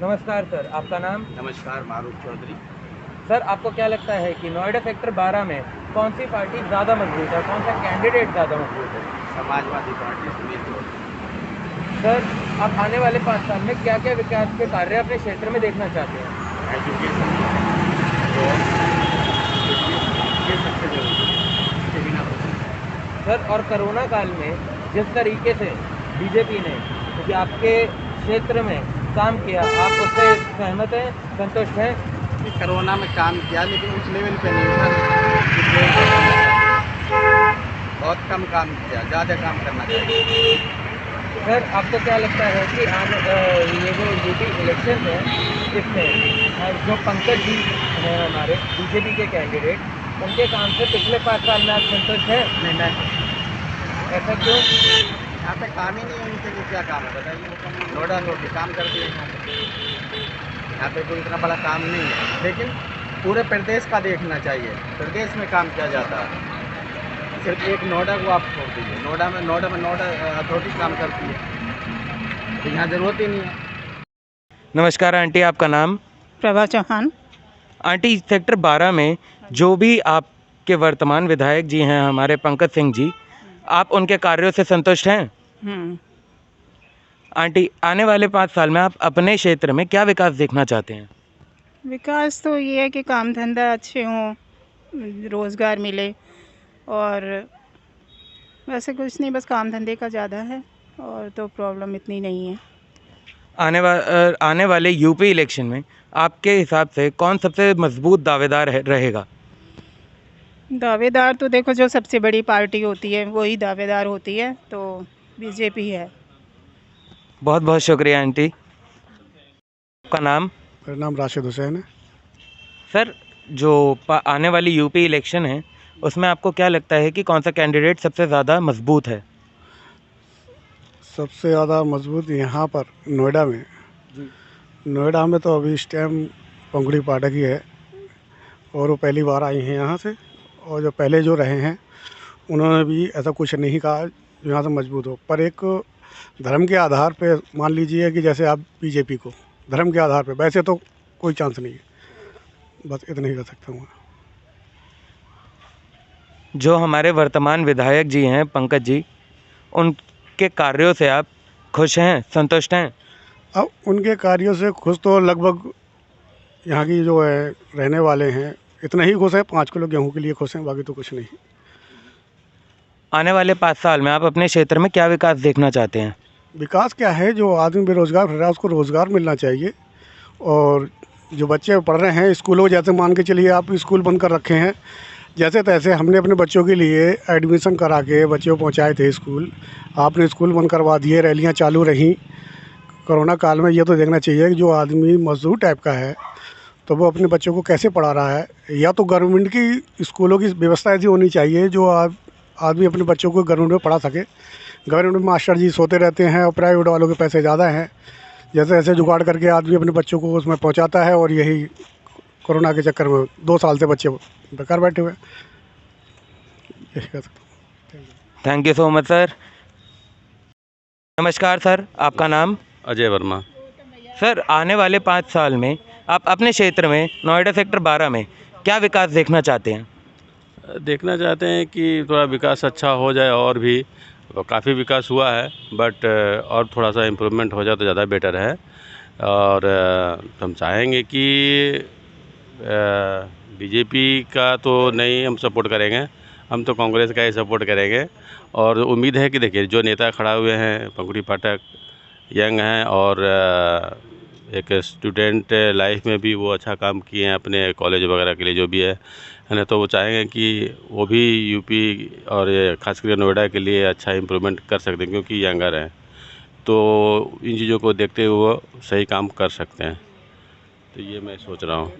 नमस्कार सर, आपका नाम? नमस्कार, मारूफ चौधरी। सर, आपको क्या लगता है कि नोएडा सेक्टर 12 में कौन सी पार्टी ज़्यादा मजबूत है, कौन सा कैंडिडेट ज़्यादा मजबूत है? समाजवादी पार्टी सुनील चौधरी। सर, आप आने वाले 5 साल में क्या-क्या विकास के कार्य अपने क्षेत्र में देखना चाहते हैं? एजुकेशन और ये सबसे जरूरी है, इसके बिना कुछ नहीं। सर, और कोरोना काल में जिस तरीके से बीजेपी ने क्योंकि आपके क्षेत्र में काम किया, आप उससे सहमत हैं, संतुष्ट हैं? कि कोरोना में काम किया लेकिन उस लेवल पे नहीं था जिस लेवल पे करना चाहिए। बहुत कम काम किया, ज़्यादा काम करना चाहिए। सर, आपको क्या लगता है कि ये जो यूपी इलेक्शन है, इसमें जो पंकज जी हैं हमारे बीजेपी के कैंडिडेट, उनके काम से पिछले 5 साल में आप संतुष्ट हैं? नहीं, मैं ऐसा क्यों? यहाँ पे काम ही नहीं है, उनके लिए क्या काम है बताइए। नोएडा लोग भी काम करते हैं यहाँ पे कोई इतना बड़ा काम नहीं है, लेकिन पूरे प्रदेश का देखना चाहिए। प्रदेश में काम किया जाता है, सिर्फ एक नोएडा को आप छोड़ दीजिए। नोएडा अथॉरिटी काम करती है, तो यहाँ ज़रूरत ही नहीं है। नमस्कार आंटी, आपका नाम? प्रभा चौहान। आंटी, सेक्टर 12 में जो भी आपके वर्तमान विधायक जी हैं हमारे पंकज सिंह जी, आप उनके कार्यों से संतुष्ट हैं? आंटी, आने वाले 5 साल में आप अपने क्षेत्र में क्या विकास देखना चाहते हैं? विकास तो ये है कि काम धंधा अच्छे हों, रोज़गार मिले, और वैसे कुछ नहीं, बस काम धंधे का ज़्यादा है और तो प्रॉब्लम इतनी नहीं है। आने वाले यूपी इलेक्शन में आपके हिसाब से कौन सबसे मजबूत दावेदार रहेगा? दावेदार तो देखो, जो सबसे बड़ी पार्टी होती है वही दावेदार होती है, तो बीजेपी है। बहुत बहुत शुक्रिया आंटी। आपका नाम? मेरा नाम राशिद हुसैन है। सर, जो आने वाली यूपी इलेक्शन है, उसमें आपको क्या लगता है कि कौन सा कैंडिडेट सबसे ज़्यादा मजबूत है? सबसे ज़्यादा मजबूत यहाँ पर नोएडा में नोएडा में तो अभी इस टाइम पंगुड़ी पाठक ही है, और वो पहली बार आई हैं यहाँ से, और जो पहले जो रहे हैं उन्होंने भी ऐसा कुछ नहीं कहा जो यहाँ से मजबूत हो। पर एक धर्म के आधार पे मान लीजिए कि जैसे आप बीजेपी को धर्म के आधार पे, वैसे तो कोई चांस नहीं है। बस इतना ही कह सकता हूँ। जो हमारे वर्तमान विधायक जी हैं पंकज जी, उनके कार्यों से आप खुश हैं, संतुष्ट हैं? अब उनके कार्यों से खुश तो लगभग यहाँ की जो है रहने वाले हैं इतना ही खुश है, 5 किलो गेहूँ के लिए खुश हैं, बाकी तो कुछ नहीं। आने वाले 5 साल में आप अपने क्षेत्र में क्या विकास देखना चाहते हैं? विकास क्या है, जो आदमी बेरोज़गार रह रहा है उसको रोज़गार मिलना चाहिए, और जो बच्चे पढ़ रहे हैं स्कूलों, जैसे मान के चलिए आप स्कूल बंद कर रखे हैं, जैसे तैसे हमने अपने बच्चों के लिए एडमिशन करा के बच्चों को पहुँचाए थे स्कूल, आपने स्कूल बंद करवा दिए, रैलियाँ चालू रहीं कोरोना काल में। ये तो देखना चाहिए कि जो आदमी मजदूर टाइप का है तो वो अपने बच्चों को कैसे पढ़ा रहा है। या तो गवर्नमेंट की स्कूलों की व्यवस्था ऐसी होनी चाहिए जो आदमी अपने बच्चों को गवर्नमेंट में पढ़ा सके। गवर्नमेंट मास्टर जी सोते रहते हैं और प्राइवेट वालों के पैसे ज़्यादा हैं, जैसे ऐसे जुगाड़ करके आदमी अपने बच्चों को उसमें पहुंचाता है, और यही कोरोना के चक्कर में 2 साल से बच्चे बेकार बैठे हुए हैं। यही कह सकता हूँ। Thank you so much sir. नमस्कार सर, आपका नाम? अजय वर्मा। सर, आने वाले 5 साल में आप अपने क्षेत्र में नोएडा सेक्टर 12 में क्या विकास देखना चाहते हैं? देखना चाहते हैं कि थोड़ा विकास अच्छा हो जाए, और भी काफ़ी विकास हुआ है, बट और थोड़ा सा इम्प्रूवमेंट हो जाए तो ज़्यादा बेटर है। और हम चाहेंगे कि बीजेपी का तो नहीं हम सपोर्ट करेंगे, हम तो कांग्रेस का ही सपोर्ट करेंगे। और उम्मीद है कि देखिए, जो नेता खड़ा हुए हैं पंकज पाठक यंग हैं, और एक स्टूडेंट लाइफ में भी वो अच्छा काम किए हैं अपने कॉलेज वगैरह के लिए जो भी है ना, तो वो चाहेंगे कि वो भी यूपी और खासकर नोएडा के लिए अच्छा इम्प्रूवमेंट कर सकते हैं, क्योंकि यंगर हैं, तो इन चीज़ों को देखते हुए वो सही काम कर सकते हैं। तो ये मैं सोच रहा हूँ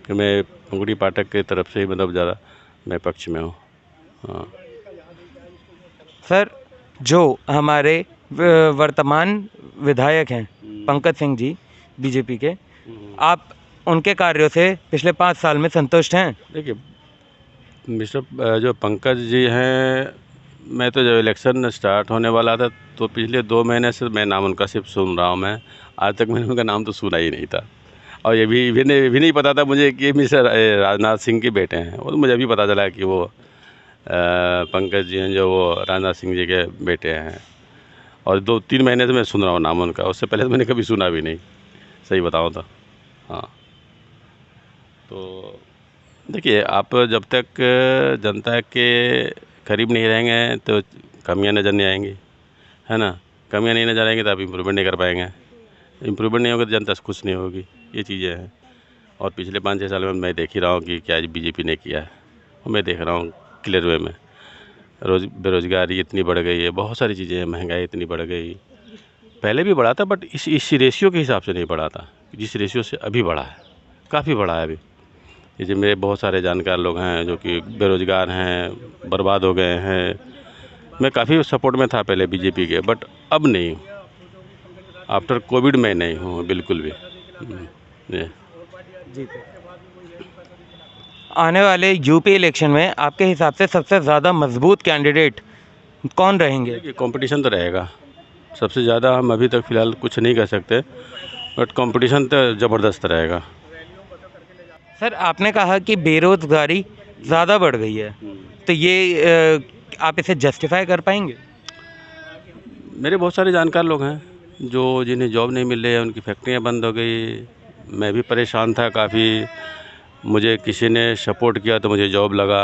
कि मैं पंकज पाठक की तरफ से मतलब ज़्यादा मैं पक्ष में हूँ। हाँ सर, जो हमारे वर्तमान विधायक हैं पंकज सिंह जी बीजेपी के, आप उनके कार्यों से पिछले 5 साल में संतुष्ट हैं? देखिए, मिस्टर जो पंकज जी हैं, मैं तो जब इलेक्शन स्टार्ट होने वाला था तो पिछले 2 महीने से मैं नाम उनका सिर्फ सुन रहा हूँ मैं। आज तक मैंने उनका नाम तो सुना ही नहीं था, और ये भी नहीं पता था मुझे कि मिस्टर राजनाथ सिंह के बेटे हैं। और मुझे अभी पता चला कि वो पंकज जी हैं, जो वो राजनाथ सिंह जी के बेटे हैं। और 2-3 महीने से मैं सुन रहा हूँ नाम उनका, उससे पहले तो मैंने कभी सुना भी नहीं, सही बताऊँ तो। हाँ, तो देखिए, आप जब तक जनता के करीब नहीं रहेंगे तो कमियां नज़र नहीं आएंगी, है ना। कमियां नहीं नज़र आएंगी तो आप इम्प्रूवमेंट नहीं कर पाएंगे। इम्प्रूवमेंट नहीं होगा तो जनता खुश नहीं होगी, ये चीज़ें हैं। और पिछले 5-6 साल में मैं देख ही रहा हूँ कि क्या बीजेपी ने किया है, और मैं देख रहा हूँ क्लियर वे में। बेरोज़गारी इतनी बढ़ गई है, बहुत सारी चीज़ें हैं, महंगाई इतनी बढ़ गई। पहले भी बढ़ा था, बट इस रेशियो के हिसाब से नहीं बढ़ा था, जिस रेशियो से अभी बढ़ा है, काफ़ी बढ़ा है अभी। जैसे मेरे बहुत सारे जानकार लोग हैं जो कि बेरोज़गार हैं, बर्बाद हो गए हैं। मैं काफ़ी सपोर्ट में था पहले बीजेपी के, बट अब नहीं। आफ्टर कोविड में नहीं हूँ बिल्कुल भी। जी। आने वाले यूपी इलेक्शन में आपके हिसाब से सबसे ज़्यादा मजबूत कैंडिडेट कौन रहेंगे? देखिए, कंपटीशन तो रहेगा सबसे ज़्यादा। हम अभी तक फ़िलहाल कुछ नहीं कर सकते, बट कंपटीशन तो ज़बरदस्त रहेगा। सर, आपने कहा कि बेरोज़गारी ज़्यादा बढ़ गई है, तो ये आप इसे जस्टिफाई कर पाएंगे? मेरे बहुत सारे जानकार लोग हैं जिन्हें जॉब नहीं मिल रही है, उनकी फैक्ट्रियाँ बंद हो गई। मैं भी परेशान था काफ़ी, मुझे किसी ने सपोर्ट किया तो मुझे जॉब लगा।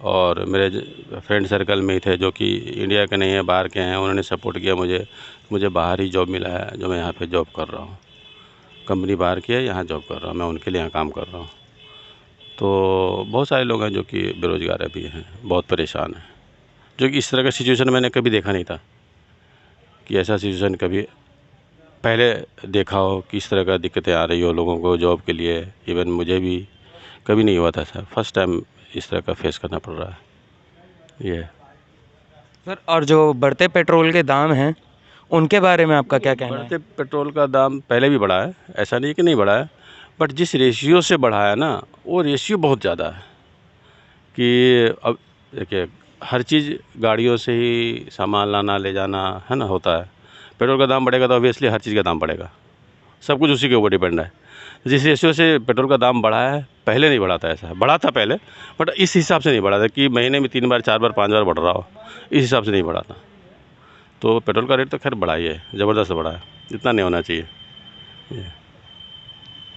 और मेरे फ्रेंड सर्कल में ही थे जो कि इंडिया के नहीं है, बाहर के हैं, उन्होंने सपोर्ट किया मुझे बाहर ही जॉब मिला है, जो मैं यहाँ पे जॉब कर रहा हूँ। कंपनी बाहर की है, यहाँ जॉब कर रहा हूँ मैं, उनके लिए यहाँ काम कर रहा हूँ। तो बहुत सारे लोग हैं जो कि बेरोज़गार अभी हैं, बहुत परेशान हैं, जो कि इस तरह का सिचुएशन मैंने कभी देखा नहीं था कि ऐसा सिचुएशन कभी पहले देखा हो कि इस तरह का दिक्कतें आ रही हो लोगों को जॉब के लिए। इवन मुझे भी कभी नहीं हुआ था सर, फर्स्ट टाइम इस तरह का फेस करना पड़ रहा है ये। सर, और जो बढ़ते पेट्रोल के दाम हैं उनके बारे में आपका क्या कहना है? बढ़ते पेट्रोल का दाम पहले भी बढ़ा है, ऐसा नहीं कि नहीं बढ़ा है, बट जिस रेशियो से बढ़ा है ना, वो रेशियो बहुत ज़्यादा है। कि अब देखिए, हर चीज़ गाड़ियों से ही सामान लाना ले जाना है ना होता है। पेट्रोल का दाम बढ़ेगा तो ऑब्वियसली हर चीज़ का दाम बढ़ेगा, सब कुछ उसी के ऊपर डिपेंड है। जिस रेशियो से पेट्रोल का दाम बढ़ा है, पहले नहीं बढ़ा था, ऐसा बढ़ा था पहले, बट इस हिसाब से नहीं बढ़ा था कि महीने में 3 बार 4 बार 5 बार बढ़ रहा हो, इस हिसाब से नहीं बढ़ा था। तो पेट्रोल का रेट तो खैर बढ़ा ही है, ज़बरदस्त बढ़ा है, इतना नहीं होना चाहिए।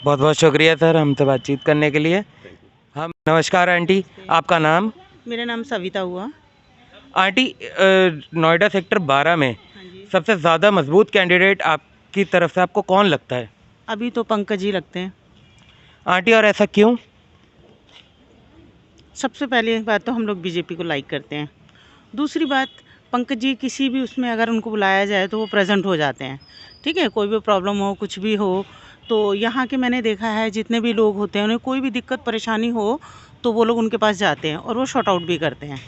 बहुत बहुत शुक्रिया सर हमसे बातचीत करने के लिए। हम नमस्कार आंटी, आपका नाम? मेरा नाम सविता हुआ। आंटी, नोएडा सेक्टर 12 में सबसे ज़्यादा मजबूत कैंडिडेट आपकी तरफ से आपको कौन लगता है? अभी तो पंकज जी लगते हैं आंटी, और ऐसा क्यों? सबसे पहले बात तो हम लोग बीजेपी को लाइक करते हैं। दूसरी बात, पंकज जी किसी भी उसमें अगर उनको बुलाया जाए तो वो प्रेजेंट हो जाते हैं। ठीक है, कोई भी प्रॉब्लम हो, कुछ भी हो, तो यहाँ के मैंने देखा है जितने भी लोग होते हैं उन्हें कोई भी दिक्कत परेशानी हो तो वो लोग उनके पास जाते हैं और वो शॉर्ट आउट भी करते हैं,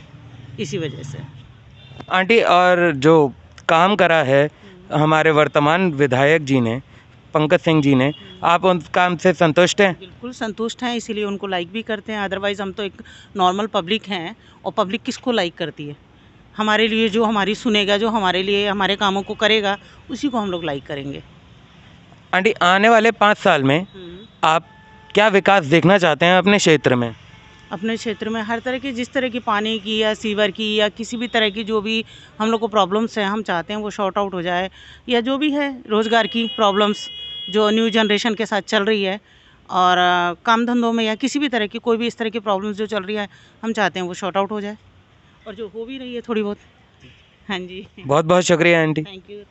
इसी वजह से। आंटी, और जो काम करा है हमारे वर्तमान विधायक जी ने, पंकज सिंह जी ने, आप उन काम से संतुष्ट हैं? बिल्कुल संतुष्ट हैं, इसीलिए उनको लाइक भी करते हैं। अदरवाइज़ हम तो एक नॉर्मल पब्लिक हैं, और पब्लिक किसको लाइक करती है? हमारे लिए जो हमारी सुनेगा, जो हमारे लिए हमारे कामों को करेगा, उसी को हम लोग लाइक करेंगे। आंटी, आने वाले 5 साल में आप क्या विकास देखना चाहते हैं अपने क्षेत्र में? अपने क्षेत्र में हर तरह की, जिस तरह की पानी की या सीवर की या किसी भी तरह की जो भी हम लोग को प्रॉब्लम्स हैं, हम चाहते हैं वो शॉर्ट आउट हो जाए। या जो भी है रोज़गार की प्रॉब्लम्स जो न्यू जनरेशन के साथ चल रही है, और काम धंधों में या किसी भी तरह की कोई भी इस तरह की प्रॉब्लम्स जो चल रही है, हम चाहते हैं वो शॉर्ट आउट हो जाए, और जो हो भी रही है थोड़ी बहुत। हाँ जी, बहुत बहुत शुक्रिया आंटी। Thank you.